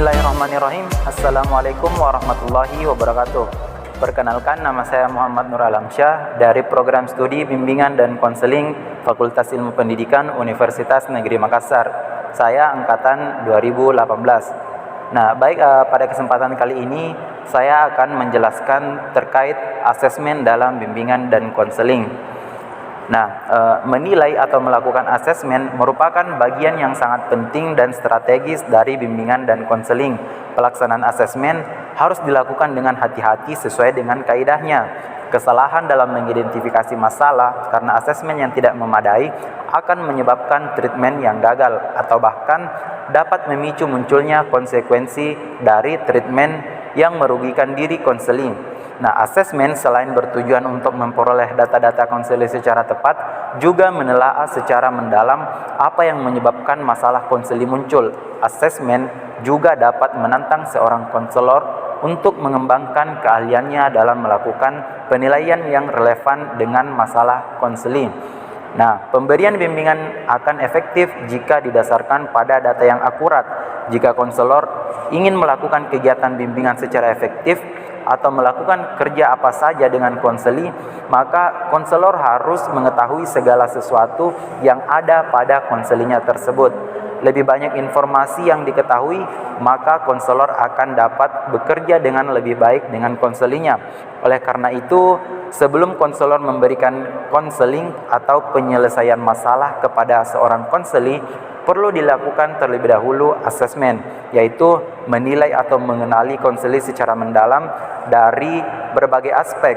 Bismillahirrahmanirrahim. Assalamualaikum warahmatullahi wabarakatuh. Perkenalkan, nama saya Muhammad Nur Alamsyah dari Program Studi Bimbingan dan Konseling Fakultas Ilmu Pendidikan Universitas Negeri Makassar. Saya angkatan 2018. Pada kesempatan kali ini saya akan menjelaskan terkait asesmen dalam bimbingan dan konseling. Menilai atau melakukan asesmen merupakan bagian yang sangat penting dan strategis dari bimbingan dan konseling. Pelaksanaan asesmen harus dilakukan dengan hati-hati sesuai dengan kaidahnya. Kesalahan dalam mengidentifikasi masalah karena asesmen yang tidak memadai akan menyebabkan treatment yang gagal atau bahkan dapat memicu munculnya konsekuensi dari treatment yang merugikan diri konseling. Asesmen selain bertujuan untuk memperoleh data-data konseling secara tepat, juga menelaah secara mendalam apa yang menyebabkan masalah konseling muncul. Asesmen juga dapat menantang seorang konselor untuk mengembangkan keahliannya dalam melakukan penilaian yang relevan dengan masalah konseling. Pemberian bimbingan akan efektif jika didasarkan pada data yang akurat. Jika konselor ingin melakukan kegiatan bimbingan secara efektif atau melakukan kerja apa saja dengan konseli, maka konselor harus mengetahui segala sesuatu yang ada pada konselinya tersebut. Lebih banyak informasi yang diketahui, maka konselor akan dapat bekerja dengan lebih baik dengan konselinya. Oleh karena itu, sebelum konselor memberikan konseling atau penyelesaian masalah kepada seorang konseli, perlu dilakukan terlebih dahulu asesmen, yaitu menilai atau mengenali konseli secara mendalam dari berbagai aspek.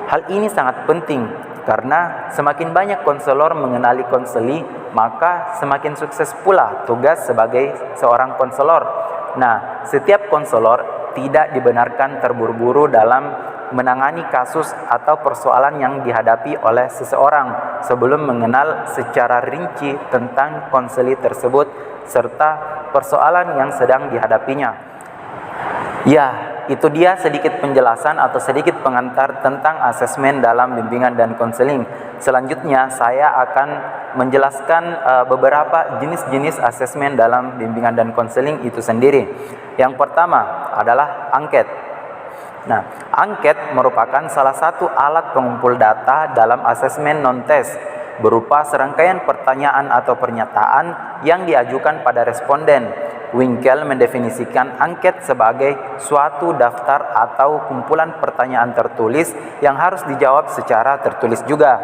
Hal ini sangat penting karena semakin banyak konselor mengenali konseli, maka semakin sukses pula tugas sebagai seorang konselor. Setiap konselor tidak dibenarkan terburu-buru dalam menangani kasus atau persoalan yang dihadapi oleh seseorang sebelum mengenal secara rinci tentang konseli tersebut serta persoalan yang sedang dihadapinya. Itu dia sedikit penjelasan atau sedikit pengantar tentang asesmen dalam bimbingan dan konseling. Selanjutnya saya akan menjelaskan beberapa jenis-jenis asesmen dalam bimbingan dan konseling itu sendiri. Yang pertama adalah angket. Angket merupakan salah satu alat pengumpul data dalam asesmen non-tes, berupa serangkaian pertanyaan atau pernyataan yang diajukan pada responden. Winkel mendefinisikan angket sebagai suatu daftar atau kumpulan pertanyaan tertulis yang harus dijawab secara tertulis juga.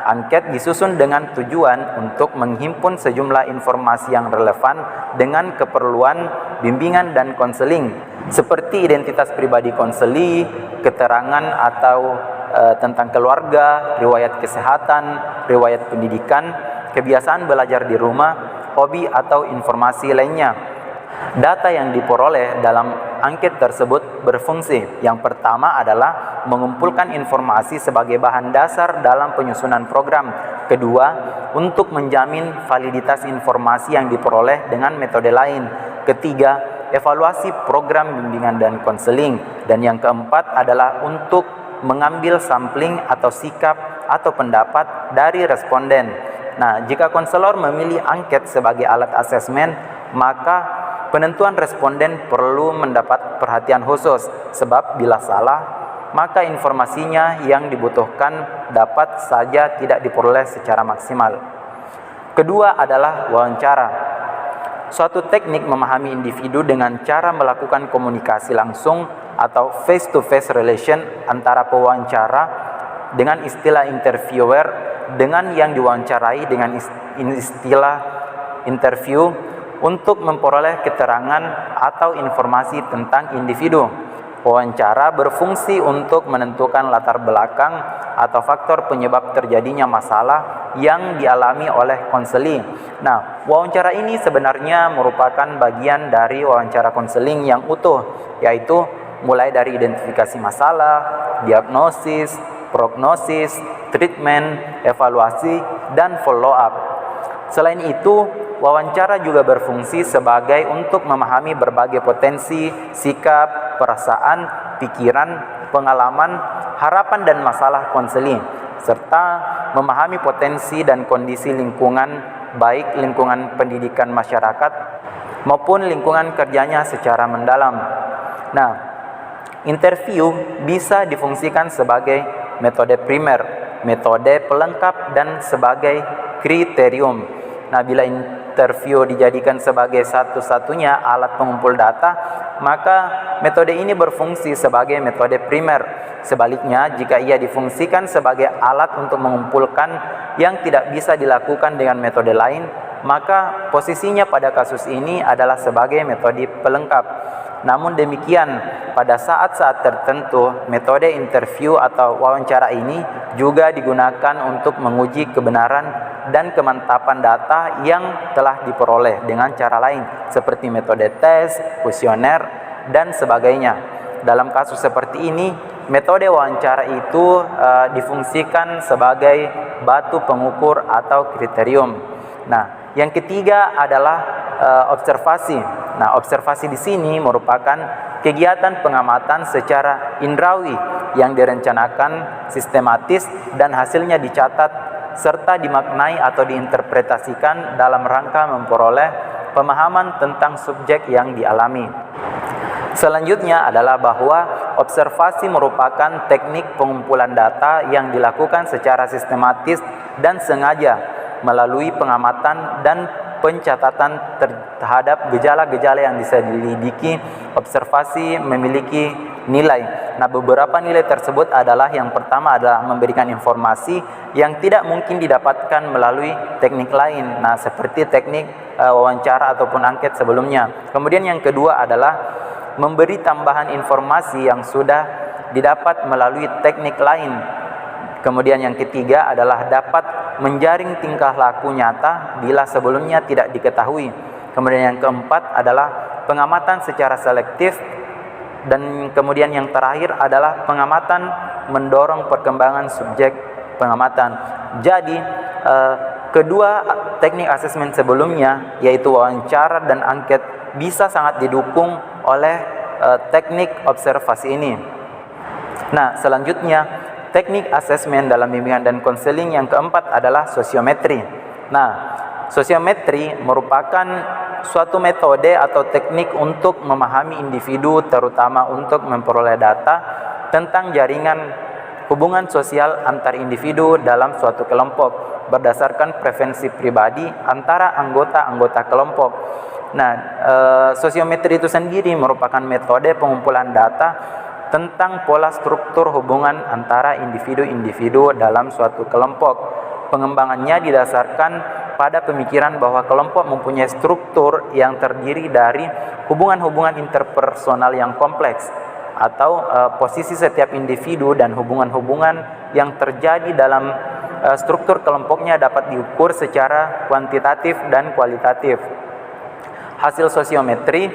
Angket disusun dengan tujuan untuk menghimpun sejumlah informasi yang relevan dengan keperluan bimbingan dan konseling, seperti identitas pribadi konseli, keterangan atau tentang keluarga, riwayat kesehatan, riwayat pendidikan, kebiasaan belajar di rumah, hobi atau informasi lainnya. Data yang diperoleh dalam angket tersebut berfungsi. Yang pertama adalah mengumpulkan informasi sebagai bahan dasar dalam penyusunan program. Kedua, untuk menjamin validitas informasi yang diperoleh dengan metode lain. Ketiga, evaluasi program bimbingan dan konseling. Dan yang keempat adalah untuk mengambil sampling atau sikap atau pendapat dari responden. Jika konselor memilih angket sebagai alat asesmen, maka penentuan responden perlu mendapat perhatian khusus, sebab bila salah, maka informasinya yang dibutuhkan dapat saja tidak diperoleh secara maksimal. Kedua adalah wawancara. Suatu teknik memahami individu dengan cara melakukan komunikasi langsung atau face-to-face relation antara pewawancara dengan istilah interviewer dengan yang diwawancarai dengan istilah interview untuk memperoleh keterangan atau informasi tentang individu. Wawancara berfungsi untuk menentukan latar belakang atau faktor penyebab terjadinya masalah yang dialami oleh konseli. Wawancara ini sebenarnya merupakan bagian dari wawancara konseling yang utuh, yaitu mulai dari identifikasi masalah, diagnosis, prognosis, treatment, evaluasi, dan follow up. Selain itu, wawancara juga berfungsi sebagai untuk memahami berbagai potensi, sikap, perasaan, pikiran, pengalaman, harapan dan masalah konseling, serta memahami potensi dan kondisi lingkungan, baik lingkungan pendidikan masyarakat maupun lingkungan kerjanya secara mendalam. Nah, interview bisa difungsikan sebagai metode primer, metode pelengkap, dan sebagai kriterium. Nah, bila interview dijadikan sebagai satu-satunya alat pengumpul data, maka metode ini berfungsi sebagai metode primer. Sebaliknya, jika ia difungsikan sebagai alat untuk mengumpulkan yang tidak bisa dilakukan dengan metode lain, maka posisinya pada kasus ini adalah sebagai metode pelengkap. Namun demikian, pada saat-saat tertentu, metode interview atau wawancara ini juga digunakan untuk menguji kebenaran dan kemantapan data yang telah diperoleh dengan cara lain, seperti metode tes, kuesioner, dan sebagainya. Dalam kasus seperti ini, metode wawancara itu difungsikan sebagai batu pengukur atau kriterium. Nah, yang ketiga adalah observasi. Nah, observasi di sini merupakan kegiatan pengamatan secara indrawi yang direncanakan sistematis dan hasilnya dicatat serta dimaknai atau diinterpretasikan dalam rangka memperoleh pemahaman tentang subjek yang dialami. Selanjutnya adalah bahwa observasi merupakan teknik pengumpulan data yang dilakukan secara sistematis dan sengaja melalui pengamatan dan pencatatan terhadap gejala-gejala yang diselidiki. Observasi memiliki nilai. Nah, beberapa nilai tersebut adalah, yang pertama adalah memberikan informasi yang tidak mungkin didapatkan melalui teknik lain. Nah, seperti teknik wawancara ataupun angket sebelumnya. Kemudian yang kedua adalah memberi tambahan informasi yang sudah didapat melalui teknik lain. Kemudian yang ketiga adalah dapat menjaring tingkah laku nyata bila sebelumnya tidak diketahui. Kemudian yang keempat adalah pengamatan secara selektif. Dan kemudian yang terakhir adalah pengamatan mendorong perkembangan subjek pengamatan. Jadi, kedua teknik asesmen sebelumnya, yaitu wawancara dan angket, bisa sangat didukung oleh teknik observasi ini. Nah, selanjutnya teknik asesmen dalam bimbingan dan konseling yang keempat adalah sosiometri. Nah, sosiometri merupakan suatu metode atau teknik untuk memahami individu, terutama untuk memperoleh data tentang jaringan hubungan sosial antar individu dalam suatu kelompok berdasarkan preferensi pribadi antara anggota-anggota kelompok. Nah, sosiometri itu sendiri merupakan metode pengumpulan data tentang pola struktur hubungan antara individu-individu dalam suatu kelompok. Pengembangannya didasarkan pada pemikiran bahwa kelompok mempunyai struktur yang terdiri dari hubungan-hubungan interpersonal yang kompleks, atau posisi setiap individu dan hubungan-hubungan yang terjadi dalam struktur kelompoknya dapat diukur secara kuantitatif dan kualitatif. Hasil sosiometri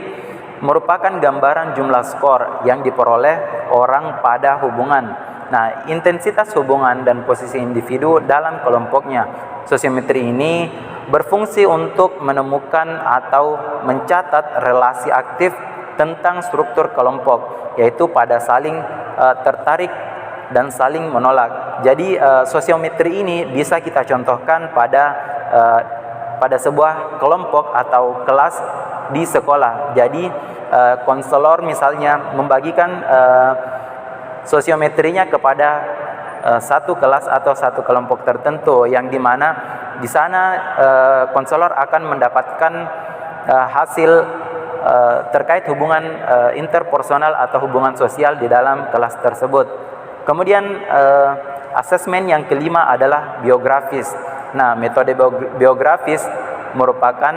merupakan gambaran jumlah skor yang diperoleh orang pada hubungan. Nah, intensitas hubungan dan posisi individu dalam kelompoknya. Sosiometri ini berfungsi untuk menemukan atau mencatat relasi aktif tentang struktur kelompok, yaitu pada saling tertarik dan saling menolak. Jadi sosiometri ini bisa kita contohkan pada sebuah kelompok atau kelas di sekolah. Jadi konselor misalnya membagikan sosiometrinya kepada satu kelas atau satu kelompok tertentu, yang dimana di sana konselor akan mendapatkan hasil terkait hubungan interpersonal atau hubungan sosial di dalam kelas tersebut. Kemudian asesmen yang kelima adalah biografis. Nah, metode biografis merupakan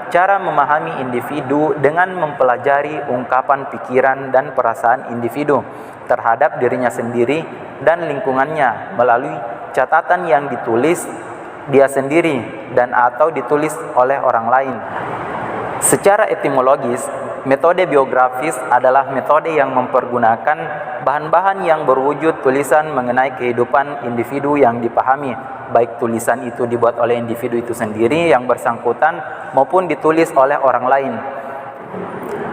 cara memahami individu dengan mempelajari ungkapan pikiran dan perasaan individu terhadap dirinya sendiri dan lingkungannya melalui catatan yang ditulis dia sendiri dan atau ditulis oleh orang lain. Secara etimologis, metode biografis adalah metode yang mempergunakan bahan-bahan yang berwujud tulisan mengenai kehidupan individu yang dipahami, baik tulisan itu dibuat oleh individu itu sendiri yang bersangkutan maupun ditulis oleh orang lain.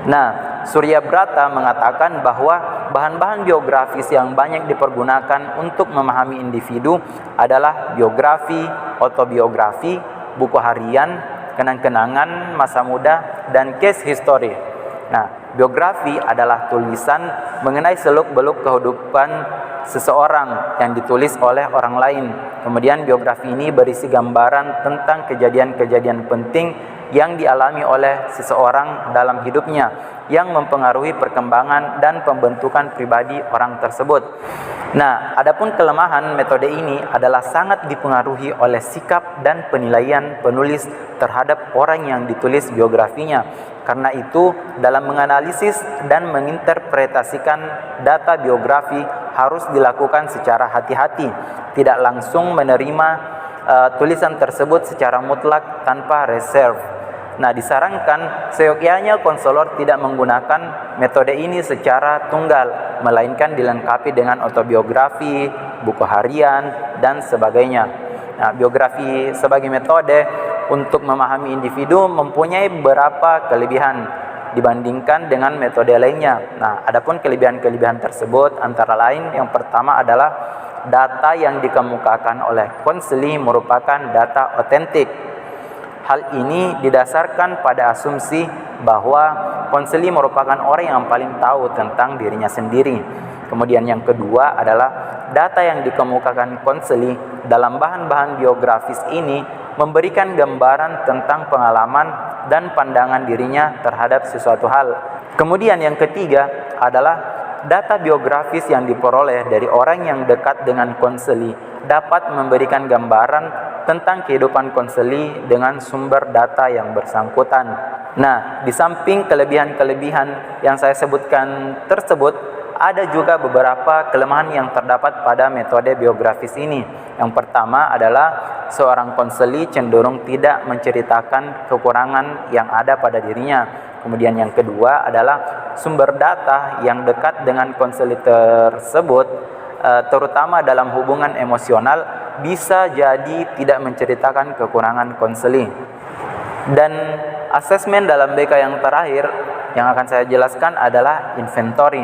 Nah, Surya Brata mengatakan bahwa bahan-bahan biografis yang banyak dipergunakan untuk memahami individu adalah biografi, autobiografi, buku harian, kenang-kenangan masa muda, dan case history. Nah, biografi adalah tulisan mengenai seluk-beluk kehidupan seseorang yang ditulis oleh orang lain. Kemudian biografi ini berisi gambaran tentang kejadian-kejadian penting yang dialami oleh seseorang dalam hidupnya yang mempengaruhi perkembangan dan pembentukan pribadi orang tersebut. Nah, adapun kelemahan metode ini adalah sangat dipengaruhi oleh sikap dan penilaian penulis terhadap orang yang ditulis biografinya. Karena itu, dalam menganalisis dan menginterpretasikan data biografi harus dilakukan secara hati-hati, tidak langsung menerima tulisan tersebut secara mutlak tanpa reserve. Nah, disarankan seyogyanya konselor tidak menggunakan metode ini secara tunggal, melainkan dilengkapi dengan autobiografi, buku harian, dan sebagainya. Nah, biografi sebagai metode untuk memahami individu mempunyai beberapa kelebihan dibandingkan dengan metode lainnya. Nah, adapun kelebihan-kelebihan tersebut antara lain yang pertama adalah data yang dikemukakan oleh konseli merupakan data otentik. Hal ini didasarkan pada asumsi bahwa konseli merupakan orang yang paling tahu tentang dirinya sendiri. Kemudian yang kedua adalah data yang dikemukakan konseli dalam bahan-bahan biografis ini memberikan gambaran tentang pengalaman dan pandangan dirinya terhadap sesuatu hal. Kemudian yang ketiga adalah data biografis yang diperoleh dari orang yang dekat dengan konseli dapat memberikan gambaran tentang kehidupan konseli dengan sumber data yang bersangkutan. Nah, di samping kelebihan-kelebihan yang saya sebutkan tersebut, ada juga beberapa kelemahan yang terdapat pada metode biografis ini. Yang pertama adalah seorang konseli cenderung tidak menceritakan kekurangan yang ada pada dirinya. Kemudian yang kedua adalah sumber data yang dekat dengan konseli tersebut, terutama dalam hubungan emosional, bisa jadi tidak menceritakan kekurangan konseli. Dan asesmen dalam BK yang terakhir yang akan saya jelaskan adalah inventory.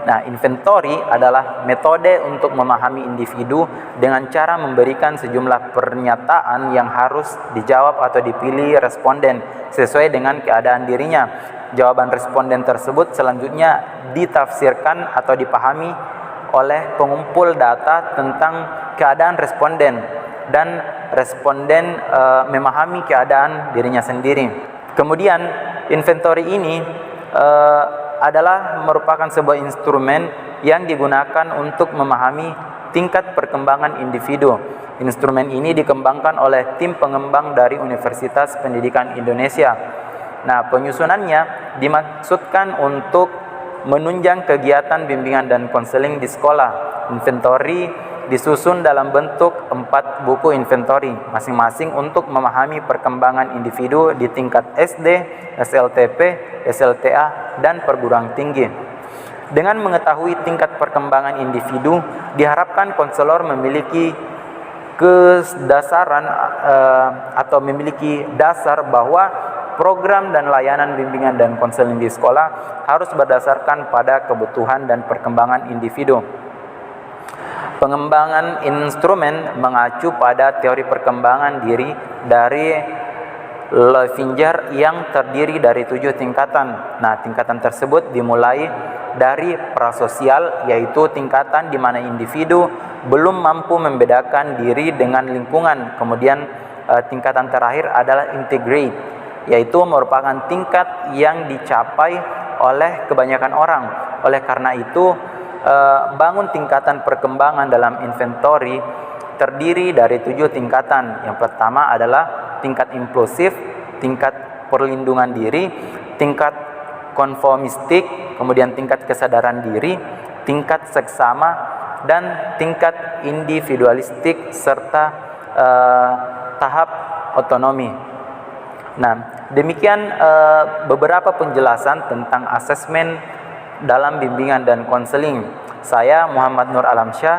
Nah, inventory adalah metode untuk memahami individu dengan cara memberikan sejumlah pernyataan yang harus dijawab atau dipilih responden sesuai dengan keadaan dirinya. Jawaban responden tersebut selanjutnya ditafsirkan atau dipahami oleh pengumpul data tentang keadaan responden, dan responden memahami keadaan dirinya sendiri. Kemudian inventory ini adalah merupakan sebuah instrumen yang digunakan untuk memahami tingkat perkembangan individu. Instrumen ini dikembangkan oleh tim pengembang dari Universitas Pendidikan Indonesia. Nah, penyusunannya dimaksudkan untuk menunjang kegiatan bimbingan dan konseling di sekolah. Inventory disusun dalam bentuk 4 buku inventory masing-masing untuk memahami perkembangan individu di tingkat SD, SLTP, SLTA, dan perguruan tinggi. Dengan mengetahui tingkat perkembangan individu, diharapkan konselor memiliki kedasaran atau memiliki dasar bahwa program dan layanan bimbingan dan konseling di sekolah harus berdasarkan pada kebutuhan dan perkembangan individu. Pengembangan instrumen mengacu pada teori perkembangan diri dari Loevinger yang terdiri dari 7 tingkatan. Nah, tingkatan tersebut dimulai dari prasosial, yaitu tingkatan di mana individu belum mampu membedakan diri dengan lingkungan. Kemudian tingkatan terakhir adalah integrate, yaitu merupakan tingkat yang dicapai oleh kebanyakan orang. Oleh karena itu, bangun tingkatan perkembangan dalam inventory terdiri dari 7 tingkatan. Yang pertama adalah tingkat impulsif, tingkat perlindungan diri, tingkat konformistik, kemudian tingkat kesadaran diri, tingkat seksama, dan tingkat individualistik, serta tahap otonomi. Nah, demikian beberapa penjelasan tentang asesmen dalam bimbingan dan konseling. Saya Muhammad Nur Alamsyah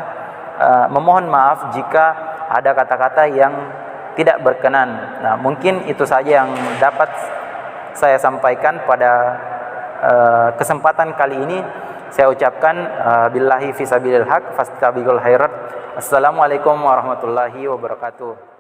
memohon maaf jika ada kata-kata yang tidak berkenan. Nah, mungkin itu saja yang dapat saya sampaikan pada kesempatan kali ini. Saya ucapkan billahi fisabilil haq fastabiqul khairat. Assalamualaikum warahmatullahi wabarakatuh.